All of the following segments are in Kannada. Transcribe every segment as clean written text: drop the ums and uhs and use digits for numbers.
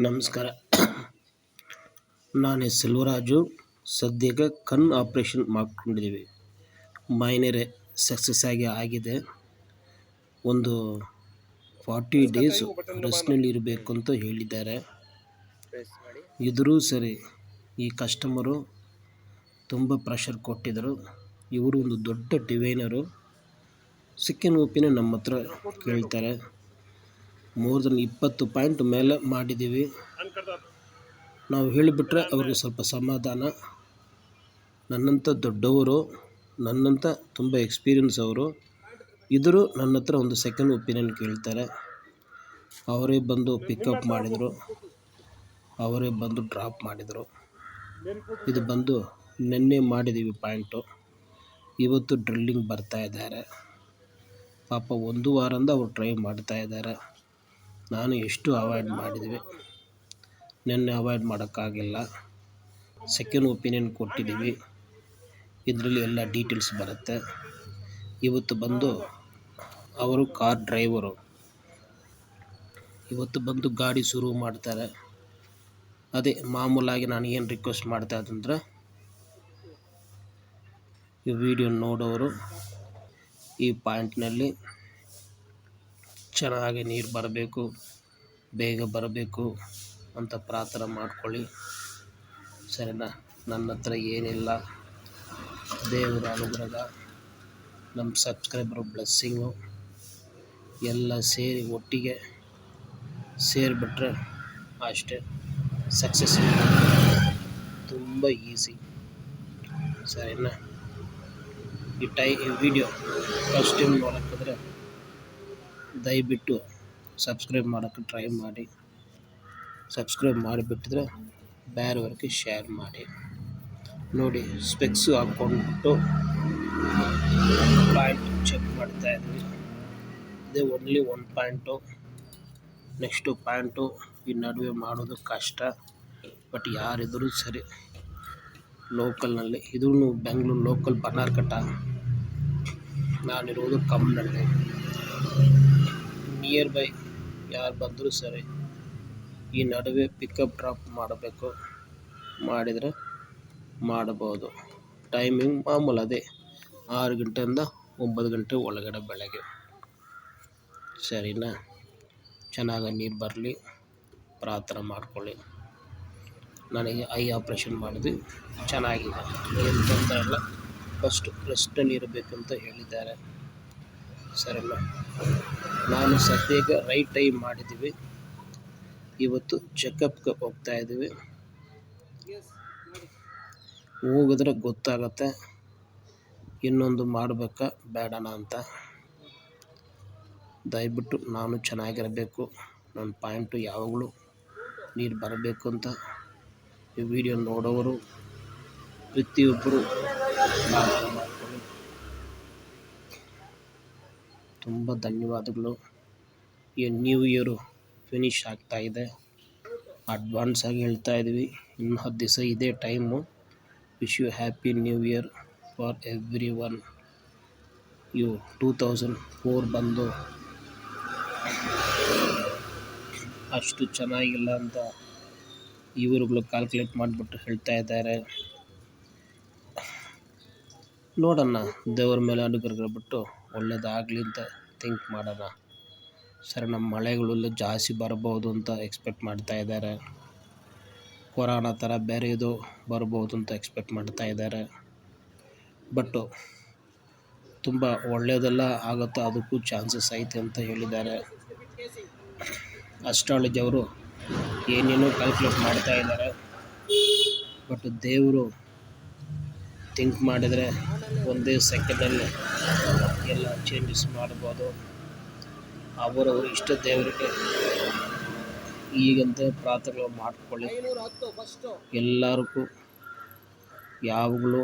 ನಮಸ್ಕಾರ. ನಾನು ಸೆಲ್ವರಾಜು. ಸದ್ಯಕ್ಕೆ ಕಣ್ಣು ಆಪ್ರೇಷನ್ ಮಾಡ್ಕೊಂಡಿದ್ದೀವಿ. ಮೈನರ್ ಸಕ್ಸಸ್ ಆಗಿದೆ. ಒಂದು 40 ಡೇಸ್ ರೆಸ್ಟ್ನಲ್ಲಿ ಇರಬೇಕು ಅಂತ ಹೇಳಿದ್ದಾರೆ. ಇದ್ರೂ ಸರಿ ಈ ಕಸ್ಟಮರು ತುಂಬ ಪ್ರೆಷರ್ ಕೊಟ್ಟಿದ್ದರು. ಇವರು ಒಂದು ದೊಡ್ಡ ಡಿವೈನರು. ಸೆಕೆಂಡ್ ಒಪಿನಿಯನ್ ನಮ್ಮ ಹತ್ರ ಕೇಳ್ತಾರೆ. ಮೋರ್ ದೆನ್ 20 ಪಾಯಿಂಟ್ ಮೇಲೆ ಮಾಡಿದ್ದೀವಿ. ನಾವು ಹೇಳಿಬಿಟ್ರೆ ಅವ್ರಿಗೆ ಸ್ವಲ್ಪ ಸಮಾಧಾನ. ನನ್ನಂಥ ದೊಡ್ಡವರು, ನನ್ನಂಥ ತುಂಬ ಎಕ್ಸ್ಪೀರಿಯನ್ಸ್ ಅವರು ಇದ್ದರೂ ನನ್ನ ಹತ್ರ ಒಂದು ಸೆಕೆಂಡ್ ಒಪಿನಿಯನ್ ಕೇಳ್ತಾರೆ. ಅವರೇ ಬಂದು ಪಿಕಪ್ ಮಾಡಿದರು, ಅವರೇ ಬಂದು ಡ್ರಾಪ್ ಮಾಡಿದರು. ಇದು ಬಂದು ನಿನ್ನೆ ಮಾಡಿದ್ದೀವಿ ಪಾಯಿಂಟು. ಇವತ್ತು ಡ್ರಿಲ್ಲಿಂಗ್ ಬರ್ತಾ ಇದ್ದಾರೆ. ಪಾಪ 1 ವಾರದಿಂದ ಅವ್ರು ಟ್ರೈ ಮಾಡ್ತಾ ಇದ್ದಾರೆ. ನಾನು ಎಷ್ಟು ಅವಾಯ್ಡ್ ಮಾಡಿದ್ವಿ. ನಿನ್ನೆ ಅವಾಯ್ಡ್ ಮಾಡೋಕ್ಕಾಗಿಲ್ಲ. ಸೆಕೆಂಡ್ ಒಪಿನಿಯನ್ ಕೊಟ್ಟಿದ್ದೀವಿ. ಇದರಲ್ಲಿ ಎಲ್ಲ ಡೀಟೇಲ್ಸ್ ಬರುತ್ತೆ. ಇವತ್ತು ಬಂದು ಅವರು ಕಾರ್ ಡ್ರೈವರು ಇವತ್ತು ಬಂದು ಗಾಡಿ ಶುರು ಮಾಡ್ತಾರೆ. ಅದೇ ಮಾಮೂಲಾಗಿ ನಾನು ಏನು ರಿಕ್ವೆಸ್ಟ್ ಮಾಡ್ತಾ ಇದ್ದಂದ್ರೆ, ಈ ವಿಡಿಯೋ ನೋಡೋರು ಈ ಪಾಯಿಂಟ್ನಲ್ಲಿ ಚೆನ್ನಾಗಿ ನೀರು ಬರಬೇಕು, ಬೇಗ ಬರಬೇಕು ಅಂತ ಪ್ರಾರ್ಥನೆ ಮಾಡ್ಕೊಳ್ಳಿ. ಸರಿನಾ? ನನ್ನ ಹತ್ರ ಏನಿಲ್ಲ. ದೇವರ ಅನುಗ್ರಹ, ನಮ್ಮ ಸಬ್ಸ್ಕ್ರೈಬರ್ ಬ್ಲೆಸ್ಸಿಂಗು ಎಲ್ಲ ಸೇರಿ ಒಟ್ಟಿಗೆ ಸೇರಿಬಿಟ್ರೆ ಅಷ್ಟೇ ಸಕ್ಸಸ್. ತುಂಬ ಈಸಿ. ಸರಿನಾ? ಈ ವಿಡಿಯೋ ಫಸ್ಟ್ ಟೈಮ್ ನೋಡೋಕ್ಕಿದ್ರೆ ದಯವಿಟ್ಟು ಸಬ್ಸ್ಕ್ರೈಬ್ ಮಾಡೋಕ್ಕೆ ಟ್ರೈ ಮಾಡಿ. ಸಬ್ಸ್ಕ್ರೈಬ್ ಮಾಡಿಬಿಟ್ಟಿದ್ರೆ ಬೇರೆಯವ್ರಿಗೆ ಶೇರ್ ಮಾಡಿ. ನೋಡಿ, ಸ್ಪೆಕ್ಸು ಹಾಕ್ಕೊಂಡ್ಬಿಟ್ಟು ಪಾಯಿಂಟ್ ಚೆಕ್ ಮಾಡ್ತಾ ಇದ್ವಿ. ಇದೇ ಓನ್ಲಿ 1 ಪಾಯಿಂಟು. ನೆಕ್ಸ್ಟು ಪಾಯಿಂಟು ಈ ನಡುವೆ ಮಾಡೋದು ಕಷ್ಟ. ಬಟ್ ಯಾರಿದ್ರೂ ಸರಿ ಲೋಕಲ್ನಲ್ಲಿ, ಇದೂ ಬೆಂಗಳೂರು ಲೋಕಲ್ ಬನ್ನಾರ್ಘಟ್ಟ. ನಾನಿರೋದು ಕಮ್ಮನಹಳ್ಳಿ. ನಿಯರ್ ಬೈ ಯಾರು ಬಂದರೂ ಸರಿ ಈ ನಡುವೆ ಪಿಕಪ್ ಡ್ರಾಪ್ ಮಾಡಬೇಕು, ಮಾಡಿದರೆ ಮಾಡಬಹುದು. ಟೈಮಿಂಗ್ ಮಾಮೂಲು ಅದೇ 6 ಗಂಟೆಯಿಂದ 9 ಗಂಟೆ ಒಳಗಡೆ ಬೆಳಗ್ಗೆ. ಸರಿನಾ? ಚೆನ್ನಾಗಿ ನೀರು ಬರಲಿ, ಪ್ರಾರ್ಥನೆ ಮಾಡ್ಕೊಳ್ಳಿ. ನನಗೆ ಐ ಆಪ್ರೇಷನ್ ಮಾಡಿದ್ವಿ, ಚೆನ್ನಾಗಿದೆ, ಏನು ತೊಂದರೆ ಇಲ್ಲ. ಫಸ್ಟು ರೆಸ್ಟಲ್ಲಿ ಇರಬೇಕಂತ ಹೇಳಿದ್ದಾರೆ. ಸರಿನಾ? ನಾನು ಸದ್ಯಕ್ಕೆ ರೈಟ್ ಟೈಮ್ ಮಾಡಿದ್ದೀವಿ. ಇವತ್ತು ಚೆಕಪ್ಗೆ ಹೋಗ್ತಾ ಇದ್ದೀವಿ. ಹೋಗಿದ್ರೆ ಗೊತ್ತಾಗತ್ತೆ ಇನ್ನೊಂದು ಮಾಡಬೇಕಾ ಬೇಡನಾ ಅಂತ. ದಯವಿಟ್ಟು ನಾನು ಚೆನ್ನಾಗಿರಬೇಕು, ನನ್ನ ಪಾಯಿಂಟು ಯಾವಾಗಲೂ ನೀರು ಬರಬೇಕು ಅಂತ ಈ ವಿಡಿಯೋ ನೋಡೋರು ಪ್ರತಿಯೊಬ್ಬರು ಪ್ರಾರ್ಥನೆ ಮಾಡ್ಕೊಳ್ಳಿ. ತುಂಬ ಧನ್ಯವಾದಗಳು. ಈ ನ್ಯೂ ಇಯರು ಫಿನಿಶ್ ಆಗ್ತಾಯಿದೆ. ಅಡ್ವಾನ್ಸ್ ಆಗಿ ಹೇಳ್ತಾ ಇದ್ದೀವಿ. ಇನ್ನು 10 ದಿವಸ ಇದೇ time. Wish you happy new year for everyone. ಇವು 2004 ಬಂದು ಅಷ್ಟು ಚೆನ್ನಾಗಿಲ್ಲ ಅಂತ ಇವರುಗಳು ಕ್ಯಾಲ್ಕುಲೇಟ್ ಮಾಡಿಬಿಟ್ಟು ಹೇಳ್ತಾ ಇದ್ದಾರೆ. ನೋಡೋಣ, ದೇವ್ರ ಮೇಲೆ ಅನುಗ್ರಹ ಬಿಟ್ಟು ಒಳ್ಳೇದಾಗಲಿ ಅಂತ ಥಿಂಕ್ ಮಾಡೋಣ. ಸರಿ, ನಮ್ಮ ಮಳೆಗಳೆಲ್ಲ ಜಾಸ್ತಿ ಬರಬಹುದು ಅಂತ ಎಕ್ಸ್ಪೆಕ್ಟ್ ಮಾಡ್ತಾ ಇದ್ದಾರೆ. ಕೊರೋನಾ ಥರ ಬೇರೆ ಇದು ಬರ್ಬೋದು ಅಂತ ಎಕ್ಸ್ಪೆಕ್ಟ್ ಮಾಡ್ತಾ ಇದ್ದಾರೆ. ಬಟ್ಟು ತುಂಬ ಒಳ್ಳೆಯದೆಲ್ಲ ಆಗುತ್ತೋ ಅದಕ್ಕೂ ಚಾನ್ಸಸ್ ಐತೆ ಅಂತ ಹೇಳಿದ್ದಾರೆ. ಅಸ್ಟ್ರಾಲಜಿ ಅವರು ಏನೇನೋ ಕ್ಯಾಲ್ಕುಲೇಟ್ ಮಾಡ್ತಾ ಇದ್ದಾರೆ. ಬಟ್ ದೇವರು ಥಿಂಕ್ ಮಾಡಿದರೆ ಒಂದೇ ಸೆಕೆಂಡಲ್ಲಿ ಎಲ್ಲ ಚೇಂಜಸ್ ಮಾಡ್ಬೋದು. ಅವರವರು ಇಷ್ಟ ದೇವರಿಗೆ ಈಗಂತ ಪ್ರಾರ್ಥನೆಗಳು ಮಾಡ್ಕೊಳ್ಳಿ. ಎಲ್ಲರಿಗೂ ಯಾವಾಗಲೂ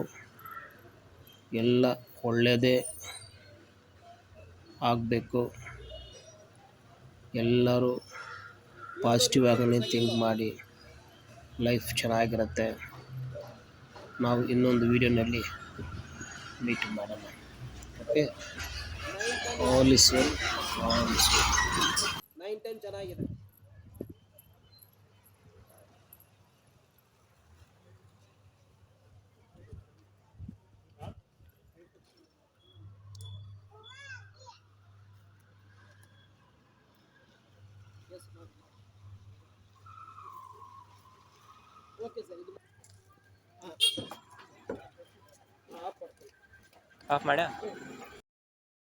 ಎಲ್ಲ ಒಳ್ಳೆಯದೇ ಆಗಬೇಕು. ಎಲ್ಲರೂ ಪಾಸಿಟಿವ್ ಆಗನೇ ಥಿಂಕ್ ಮಾಡಿ, ಲೈಫ್ ಚೆನ್ನಾಗಿರುತ್ತೆ. ನಾವು ಇನ್ನೊಂದು ವಿಡಿಯೋನಲ್ಲಿ ಮೀಟ್ ಮಾಡೋಣ. Okay, all is well, all is well. 9-10 ಚೆನ್ನಾಗಿದೆ. ಆಫ್ ಮಾಡ್ಯಾ.